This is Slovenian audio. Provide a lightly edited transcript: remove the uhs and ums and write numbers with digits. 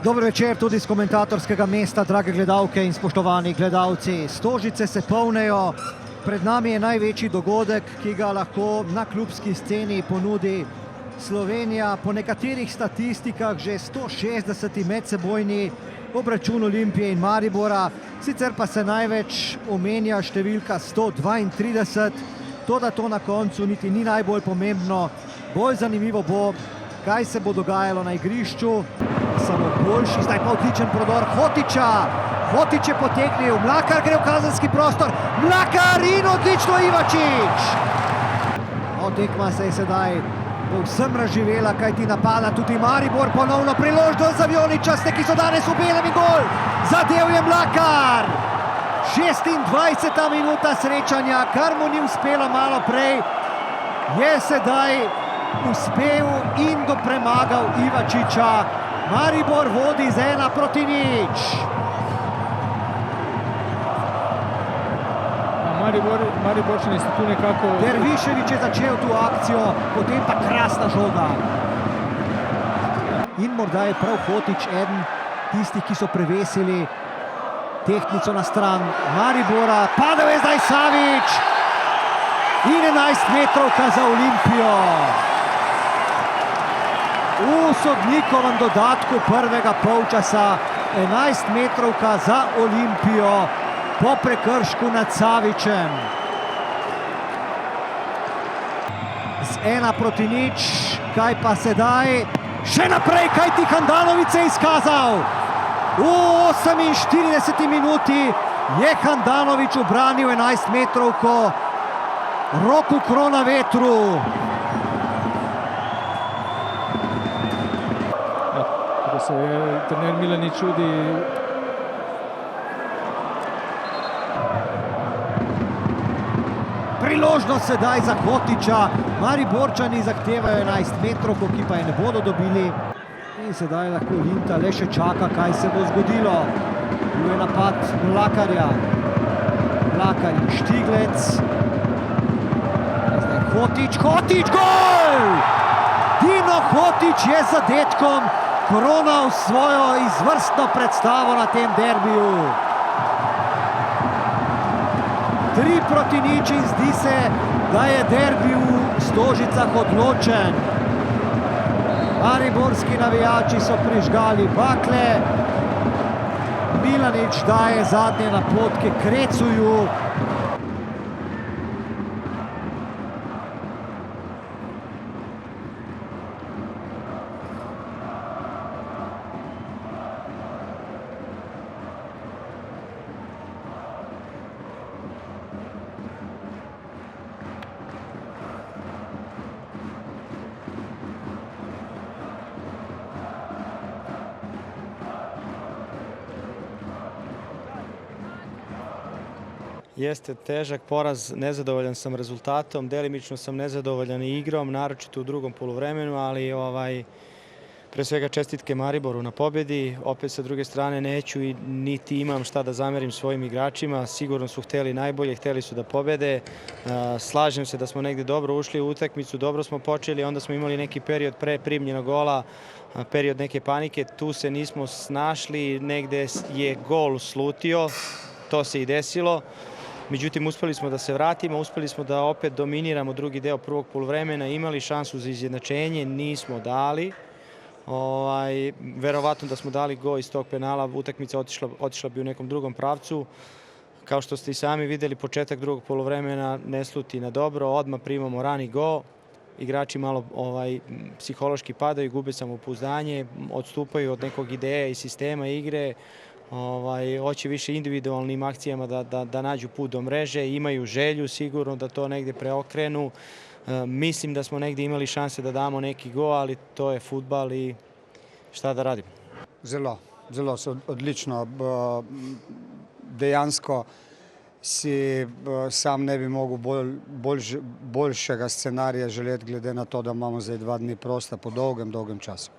Dober večer tudi z komentatorskega mesta, drage gledalke in spoštovani gledalci. Stožice se polnejo, pred nami je največji dogodek, ki ga lahko na klubski sceni ponudi Slovenija. Po nekaterih statistikah že 160. medsebojni obračun Olimpije in Maribora, sicer pa se največ omenja številka 132, toda to na koncu niti ni najbolj pomembno. Bolj zanimivo bo, kaj se bo dogajalo na igrišču. Samo boljši, zdaj pa odličen prodor Hotića. Hotić je potegnil, Mlakar gre v kazenski prostor, Mlakar in odlično Ivačič. Tekma se je sedaj povsem razživela, kajti napada tudi Maribor, ponovno priložnost za vijoličaste, ki so danes v belem in gol. Zadel je Mlakar. 26. minuta srečanja, kar mu ni uspelo malo prej, je sedaj uspel in premagal Ivačiča. Maribor vodi z 1-0. Mariborčani so tu nekako... Dervišević je začel tu akcijo, potem pa krasna žoga. In morda je prav Hotić eden tistih, ki so prevesili tehtnico na stran Maribora. Padel je zdaj Savić in 11 metrovka za Olimpijo. V sodnikovem dodatku prvega polčasa 11 metrovka za Olimpijo po prekršku nad Savićem. Z 1-0, kaj pa sedaj? Še naprej, kajti Handanović se je izkazal. V 48. minuti je Handanović ubranil 11 metrovko Roku Kronavetru. Da se je trener Milanič čudi. Priložnost sedaj za Hotića. Mariborčani zahtevajo 11 metrovko, ki pa je ne bodo dobili. In sedaj lahko Linta le še čaka, kaj se bo zgodilo. Tu je napad Mlakarja. Mlakar in Štiglec. Zdaj Hotić, gol! Dino Hotić je z zadetkom koronal svojo izvrstno predstavo na tem derbiju. 3-0 in zdi se, da je derbi v Stožicah odločen. Mariborski navijači so prižgali bakle. Milanič daje zadnje napotke Krecuju. Jeste težak poraz, nezadovoljan sam rezultatom, delimično sam nezadovoljan i igrom, naročito u drugom poluvremenu, ali pre svega čestitke Mariboru na pobjedi. Opet sa druge strane neću i niti imam šta da zamerim svojim igračima. Sigurno su hteli najbolje, hteli su da pobjede. Slažem se da smo negdje dobro ušli u utakmicu, dobro smo počeli, onda smo imali neki period pre primljenog gola, period neke panike. Tu se nismo snašli, negdje je gol slutio, to se i desilo. Međutim, uspeli smo da se vratimo, uspeli smo da opet dominiramo drugi deo prvog poluvremena, imali šansu za izjednačenje, nismo dali. Verovatno da smo dali gol iz tog penala, utakmica otišla bi u nekom drugom pravcu. Kao što ste i sami vidjeli, početak drugog poluvremena ne sluti na dobro, odmah primamo rani gol. Igrači malo psihološki padaju, gube samopouzdanje, odstupaju od nekog ideja i sistema igre. Hoće više individualnim akcijama da nađu put do mreže, imaju želju sigurno da to negdje preokrenu. Mislim da smo negdje imali šanse da damo neki gol, ali to je fudbal i šta da radimo. Zelo odlično. Dejansko si sam ne bi mogel boljšega scenarija želeti glede na to, da imamo zdaj 2 dni prosta po dolgem času.